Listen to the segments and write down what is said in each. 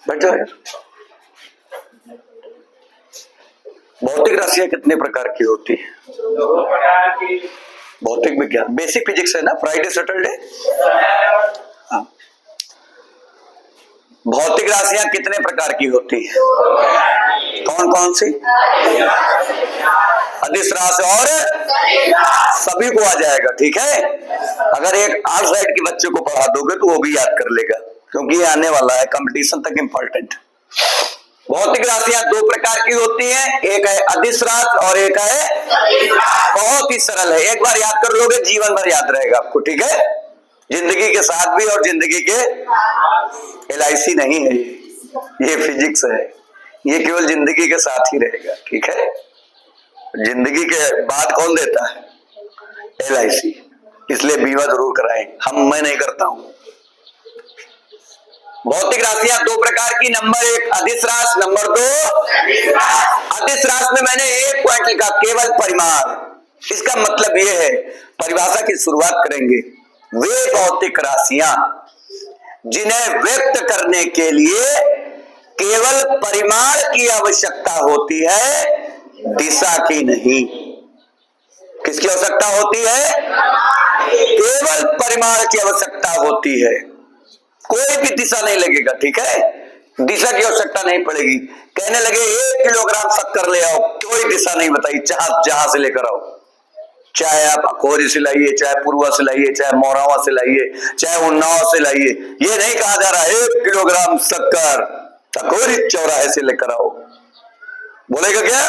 बैठ जाओ यार। भौतिक राशियां कितने प्रकार की होती है? भौतिक विज्ञान, बेसिक फिजिक्स है ना, फ्राइडे सैटरडे। हाँ। भौतिक राशियां कितने प्रकार की होती है? कौन कौन सी? अदिश राशि और सभी को आ जाएगा, ठीक है। अगर एक आर्ट साइड के बच्चे को पढ़ा दोगे तो वो भी याद कर लेगा, क्योंकि ये आने वाला है कंपटीशन तक इम्पोर्टेंट। भौतिक राशियां दो प्रकार की होती हैं, एक है अदिश राशि और एक है, बहुत ही सरल है, एक बार याद कर लोगे जीवन भर याद रहेगा आपको, ठीक है। जिंदगी के साथ भी और जिंदगी के LIC नहीं है, ये फिजिक्स है, ये केवल जिंदगी के साथ ही रहेगा, ठीक है। जिंदगी के बाद कौन देता है? LIC, इसलिए बीमा जरूर कराएं। मैं नहीं करता हूं। भौतिक राशियां दो प्रकार की, नंबर एक अदिश राशि, नंबर दो अदिश राशि में मैंने एक पॉइंट लिखा, केवल परिमाण। इसका मतलब यह है, परिभाषा की शुरुआत करेंगे, वे भौतिक राशियां जिन्हें व्यक्त करने के लिए केवल परिमाण की आवश्यकता होती है, दिशा की नहीं। किसकी आवश्यकता होती है? केवल परिमाण की आवश्यकता होती है, कोई भी दिशा नहीं लगेगा, ठीक है। दिशा की आवश्यकता नहीं पड़ेगी। कहने लगे 1 किलोग्राम शक्कर ले आओ, कोई दिशा नहीं बताई, जहां से लेकर आओ, चाहे आप अखोरी से लाइए, चाहे पूर्वा से लाइए, चाहे मोरावा से लाइए, चाहे उन्नाव से लाइए, ये नहीं कहा जा रहा 1 किलोग्राम शक्कर अखोरी चौराहे से लेकर आओ। बोलेगा क्या?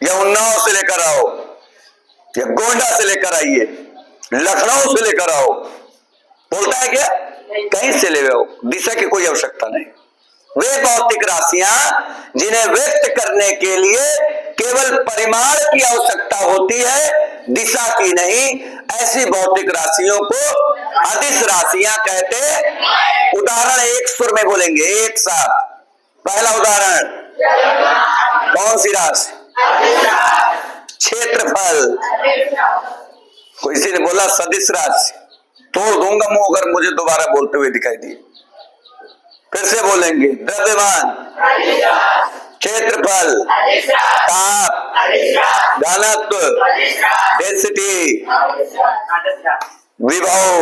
या उन्नाव से लेकर आओ, या गोंडा से लेकर आइए, लखनऊ से लेकर आओ, बोलता है क्या? कहीं से ले आओ, दिशा की कोई आवश्यकता नहीं। वे भौतिक राशियां जिन्हें व्यक्त करने के लिए केवल परिमाण की आवश्यकता होती है, दिशा की नहीं, ऐसी भौतिक राशियों को अदिश राशियां कहते हैं। उदाहरण एक सुर में बोलेंगे एक साथ। पहला उदाहरण, कौन सी राशि? क्षेत्रफल। किसी ने बोला सदिश राशि, तोड़ दूंगा मुंह अगर मुझे दोबारा बोलते हुए दिखाई दिए। फिर से बोलेंगे, द्रव्यमान, क्षेत्रफल, ताप, घनत्व, डेंसिटी, विभव,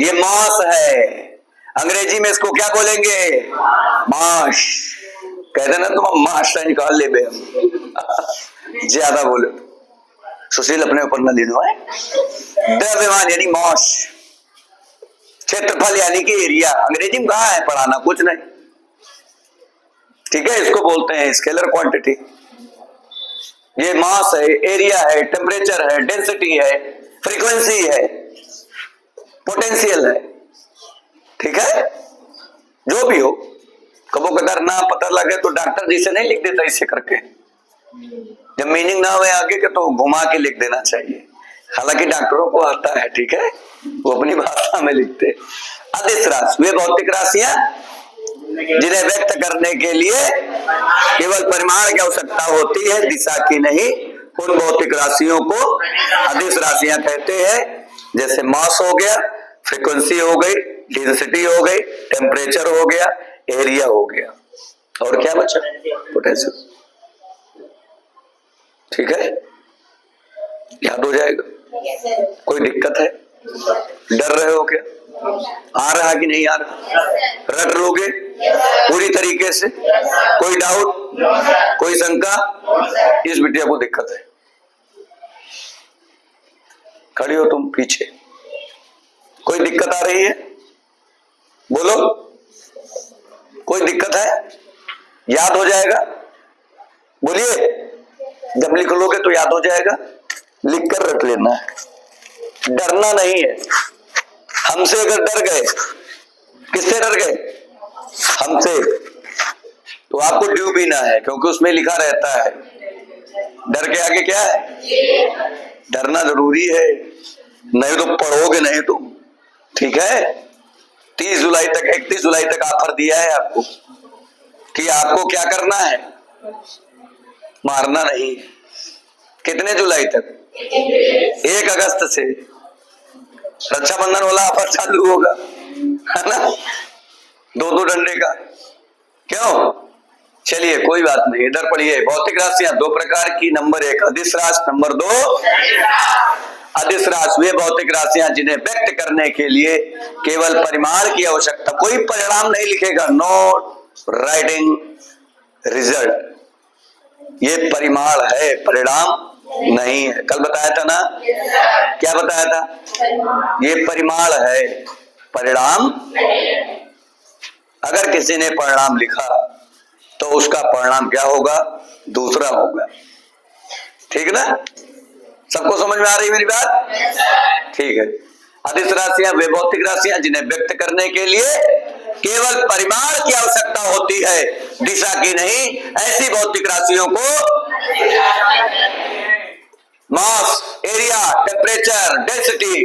ये मास है। अंग्रेजी में इसको क्या बोलेंगे? मास। कहते ना तुम मास निकाल ले बे, ज्यादा बोले सुशील अपने ऊपर न लेना है। द्रव्यमान यानी मास, क्षेत्रफल यानी कि एरिया। अंग्रेजी में कहा है पढ़ाना, कुछ नहीं, ठीक है। इसको बोलते हैं स्केलर क्वांटिटी। ये मास है, एरिया है, टेम्परेचर है, डेंसिटी है, फ्रीक्वेंसी है, पोटेंशियल है, ठीक है। जो भी हो, कबो कदार ना पता लगे तो डॉक्टर जी से नहीं लिख देता इसे करके, जब मीनिंग ना हुए आगे के तो घुमा के लिख देना चाहिए। हालांकि डॉक्टरों को आता है, ठीक है, वो अपनी भाषा में लिखते। अदिश राशि वे भौतिक राशियां जिन्हें व्यक्त करने के लिए केवल परिमाण की आवश्यकता होती है, दिशा की नहीं। उन भौतिक राशियों को अदिश राशियां कहते हैं। जैसे मास हो गया, फ्रीक्वेंसी हो गई, डेंसिटी हो गई, टेम्परेचर हो गया, एरिया हो गया, और क्या बचा? पोटेंशियल, ठीक है। याद हो जाएगा। कोई दिक्कत है? डर रहे हो क्या? आ रहा कि नहीं आ रहा? रट लोगे पूरी तरीके से? कोई डाउट, कोई शंका? इस बिटिया को दिक्कत है, खड़ी हो तुम पीछे। कोई दिक्कत आ रही है? बोलो, कोई दिक्कत है? याद हो जाएगा? बोलिए। जब लिख लोगे तो याद हो जाएगा, लिख कर रख लेना है, डरना नहीं है। हमसे अगर डर गए, किससे डर गए? हमसे, तो आपको ड्यू पीना है, क्योंकि उसमें लिखा रहता है डर के आगे क्या है? डरना जरूरी है, नहीं तो पढ़ोगे नहीं तुम, ठीक है। 30 जुलाई तक, 31 जुलाई तक ऑफर दिया है आपको कि आपको क्या करना है? मारना नहीं। कितने जुलाई तक? 1 अगस्त से रक्षाबंधन वाला ऑफर चालू होगा। है ना, दो दो डंडे का। क्यों? चलिए कोई बात नहीं, इधर पढ़िए। भौतिक राशियां दो प्रकार की। नंबर एक अदिश राशि, नंबर दो अदिश राशि वे भौतिक राशियां जिन्हें व्यक्त करने के लिए केवल परिमाण की आवश्यकता, कोई परिणाम नहीं लिखेगा, नो राइटिंग रिजल्ट, ये परिमाण है, परिणाम नहीं है। कल बताया था ना, क्या बताया था? ये परिमाण है, परिणाम। अगर किसी ने परिणाम लिखा तो उसका परिणाम क्या होगा? दूसरा होगा। ठीक ना? सबको समझ में आ रही मेरी बात? ठीक है। अदिश राशियां वे भौतिक राशियां जिन्हें व्यक्त करने के लिए केवल परिमाण की आवश्यकता होती है, दिशा की नहीं। ऐसी भौतिक राशियों को mass, area, temperature, density,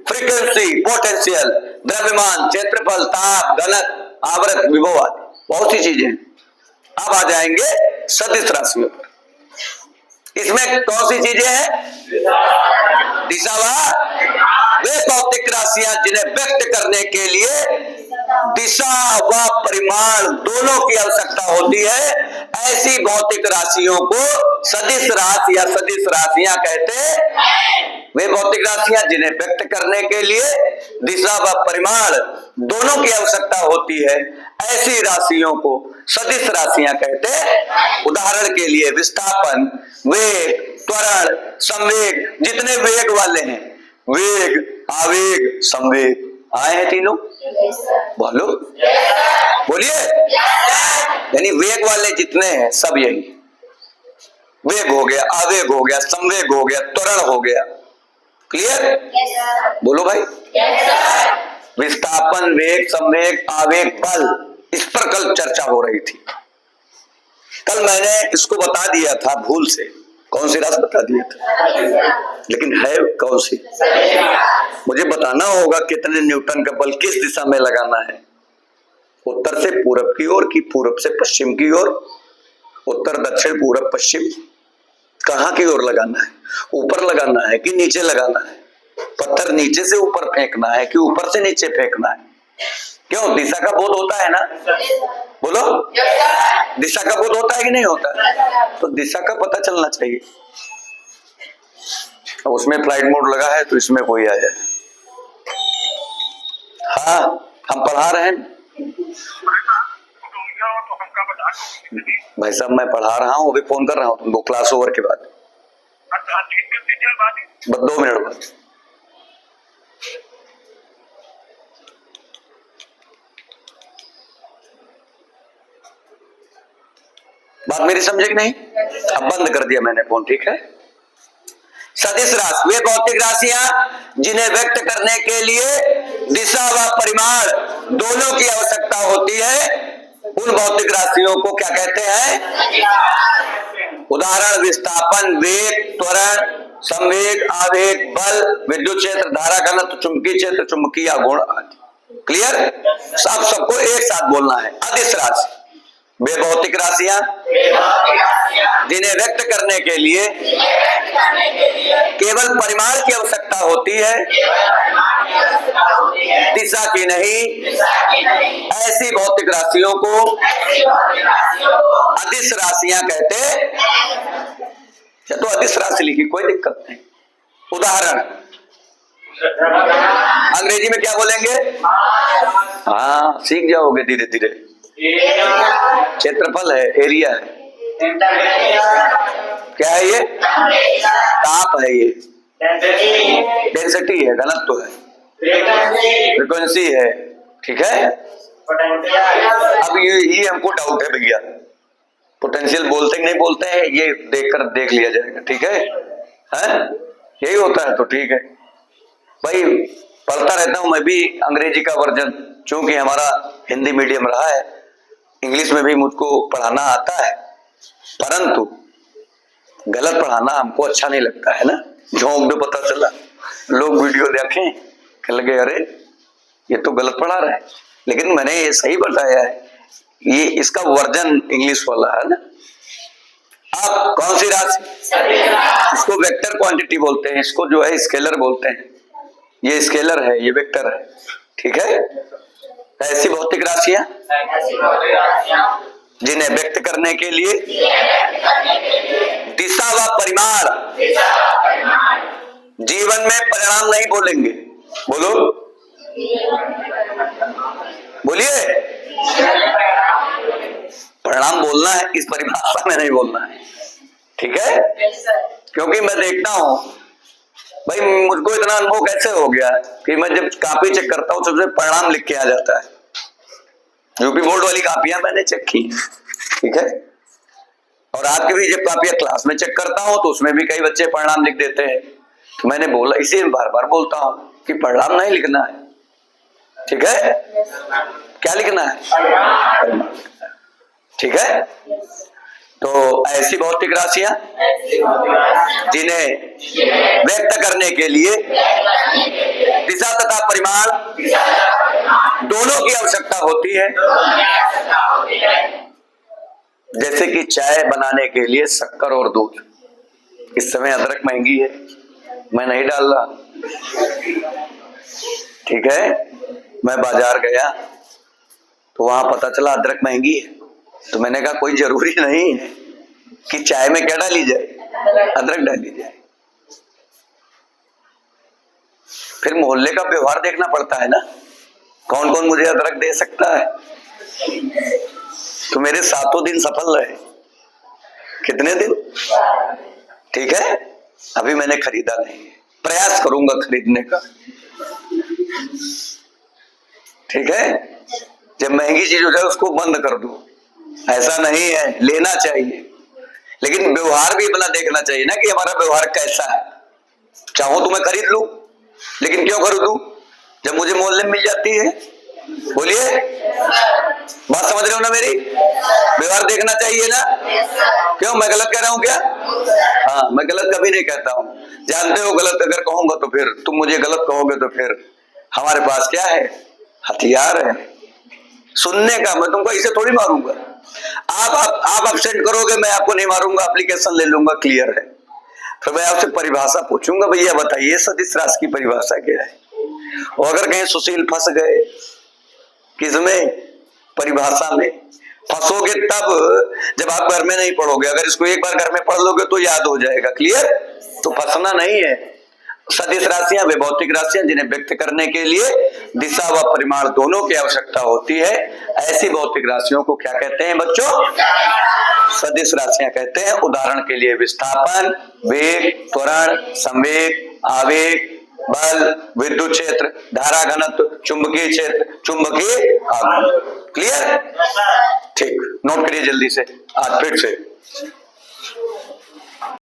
frequency, potential, द्रव्यमान, क्षेत्रफल, ताप, घनत्व, आवृत्ति, विभव आदि बहुत सी चीजें। अब आ जाएंगे सदिश राशियों पर। इसमें कौन सी चीजें हैं? दिशा वे भौतिक राशियां जिन्हें व्यक्त करने के लिए दिशा व परिमाण दोनों की आवश्यकता होती है, ऐसी भौतिक राशियों को सदिश राशि या सदिश राशियां कहते हैं। वे भौतिक राशियां जिन्हें व्यक्त करने के लिए दिशा व परिमाण दोनों की आवश्यकता होती है, ऐसी राशियों को सदिश राशियां कहते हैं। उदाहरण के लिए विस्थापन, वेग, त्वरण, संवेग, जितने वेग वाले हैं, वेग, आवेग, संवेग आए हैं तीनों, बोलो, बोलिए। यानी वेग वाले जितने हैं सब यही, वेग हो गया, आवेग हो गया, संवेग हो गया, त्वरण हो गया। क्लियर? बोलो भाई। विस्थापन, वेग, संवेग, आवेग, बल, इस पर कल चर्चा हो रही थी। कल मैंने इसको बता दिया था भूल से, कौन सी राशि बता दिया था, लेकिन है कौन सी? मुझे बताना होगा कितने न्यूटन का बल किस दिशा में लगाना है, उत्तर से पूरब की ओर कि पूरब से पश्चिम की ओर, उत्तर दक्षिण पूरब पश्चिम, कहाँ की ओर लगाना है, ऊपर लगाना है कि नीचे लगाना है, पत्थर नीचे से ऊपर फेंकना है कि ऊपर से नीचे फेंकना है। क्यों? दिशा का बोध होता है ना, बोलो, दिशा का बोध होता है कि नहीं होता? तो दिशा का पता चलना चाहिए। अब उसमें फ्लाइट मोड लगा है तो इसमें कोई आ जाए। हाँ, हम पढ़ा रहे हैं भाई साहब, मैं पढ़ा रहा हूँ, अभी फोन कर रहा हूँ तुमको क्लास ओवर के बाद, बस 2 मिनट बाद। बात मेरी समझे कि नहीं? अब बंद कर दिया मैंने फोन, ठीक है। सदिश राशि वे भौतिक राशियां जिन्हें व्यक्त करने के लिए दिशा व परिमाण दोनों की आवश्यकता होती है, उन भौतिक राशियों को क्या कहते हैं? उदाहरण विस्थापन, वेग, त्वरण, संवेग, आवेग, बल, विद्युत क्षेत्र, धारा घनत्व, चुंबकीय क्षेत्र, चुंबकीय गुण आदि। क्लियर? सबको एक साथ बोलना है। अदिश राशि वे भौतिक राशियां जिन्हें व्यक्त करने के लिए केवल परिमाण की आवश्यकता होती है, दिशा की नहीं। ऐसी भौतिक राशियों को अदिश राशियां कहते हैं। तो अदिश राशि लिखी, कोई दिक्कत नहीं। उदाहरण अंग्रेजी में क्या बोलेंगे? हाँ, सीख जाओगे धीरे धीरे। क्षेत्रफल है, एरिया है, क्या है ये? ताप है, ये डेंसिटी है, घनत्व है, फ्रीक्वेंसी है, ठीक है। अब ये हमको डाउट है भैया, पोटेंशियल बोलते नहीं बोलते हैं, ये देखकर देख लिया जाएगा, ठीक है? यही होता है तो ठीक है भाई। पढ़ता रहता हूं मैं भी अंग्रेजी का वर्जन, चूंकि हमारा हिंदी मीडियम रहा है, इंग्लिश में भी मुझको पढ़ाना आता है, परंतु गलत पढ़ाना हमको अच्छा नहीं लगता है ना। झोंक दो, पता चला लोग वीडियो देखें कह लगे अरे ये तो गलत पढ़ा रहा है, लेकिन मैंने ये सही बताया है, ये इसका वर्जन इंग्लिश वाला है ना। अब कौन सी राशि? इसको वेक्टर क्वांटिटी बोलते हैं, इसको जो है स्केलर बोलते हैं। ये स्केलर है, ये वेक्टर है, ठीक है। ऐसी भौतिक राशियां जिन्हें व्यक्त करने के लिए दिशा व परिमाण जीवन में परिणाम नहीं बोलेंगे। बोलो, बोलिए। परिणाम बोलना है, इस परिभाषा में नहीं बोलना है, ठीक है? क्योंकि मैं देखता हूं भाई, मुझको इतना अनुभव कैसे हो गया कि मैं जब कॉपी चेक करता हूं सबसे परिणाम लिख के आ जाता है। यूपी बोर्ड वाली कॉपियां मैंने चेक की, ठीक है? और आपकी भी जब कॉपियां क्लास में चेक करता हूं तो उसमें भी कई बच्चे परिणाम लिख देते हैं। तो मैंने बोला, इसे बार बार बोलता हूं कि परिणाम नहीं लिखना है, ठीक है? क्या लिखना है? ठीक है? तो ऐसी भौतिक राशियां जिन्हें व्यक्त करने के लिए दिशा तथा परिमाण दोनों की आवश्यकता होती है। जैसे कि चाय बनाने के लिए शक्कर और दूध। इस समय अदरक महंगी है, मैं नहीं डाल रहा, ठीक है? मैं बाजार गया तो वहां पता चला अदरक महंगी है, तो मैंने कहा कोई जरूरी नहीं है कि चाय में क्या डाली जाए, अदरक डाली जाए। फिर मोहल्ले का व्यवहार देखना पड़ता है ना, कौन कौन मुझे अदरक दे सकता है। तो मेरे 7 दिन सफल रहे। कितने दिन? ठीक है? अभी मैंने खरीदा नहीं, प्रयास करूंगा खरीदने का, ठीक है? जब महंगी चीज हो जाए उसको बंद कर दो, ऐसा नहीं है, लेना चाहिए, लेकिन व्यवहार भी अपना देखना चाहिए ना कि हमारा व्यवहार कैसा है। चाहूं तो मैं खरीद लूं, लेकिन क्यों खरीदूं जब मुझे मोहल्ले में मिल जाती है? बोलिए, बात समझ रहे हो ना मेरी? व्यवहार देखना चाहिए ना। क्यों, मैं गलत कह रहा हूं क्या? हाँ, मैं गलत कभी नहीं कहता हूं। जानते हो गलत अगर कहूंगा तो फिर तुम मुझे गलत कहोगे, तो फिर हमारे पास क्या है? हथियार है सुनने का। मैं तुमको इसे थोड़ी मारूंगा। आप एब्सेंट करोगे, मैं आपको नहीं मारूंगा, एप्लीकेशन ले लूंगा, क्लियर है। फिर मैं आपसे परिभाषा पूछूंगा, भैया बताइए सदिश राशि की परिभाषा क्या है? और अगर कहीं सुशील फंस गए, किसमें? परिभाषा में फंसोगे तब जब आप घर में नहीं पढ़ोगे। अगर इसको एक बार घर में पढ़ लोगे तो याद हो जाएगा, क्लियर? तो फंसना नहीं है। सदिश राशियां वे भौतिक राशियां जिन्हें व्यक्त करने के लिए दिशा व परिमाण दोनों की आवश्यकता होती है। ऐसी भौतिक राशियों को क्या कहते हैं बच्चों? सदिश राशियां कहते हैं। उदाहरण के लिए विस्थापन, वेग, त्वरण, संवेग, आवेग, बल, विद्युत क्षेत्र, धारा घनत्व, चुंबकीय क्षेत्र, चुंबकीय आघूर्ण। क्लियर? ठीक, नोट करिए जल्दी से आज फिर से।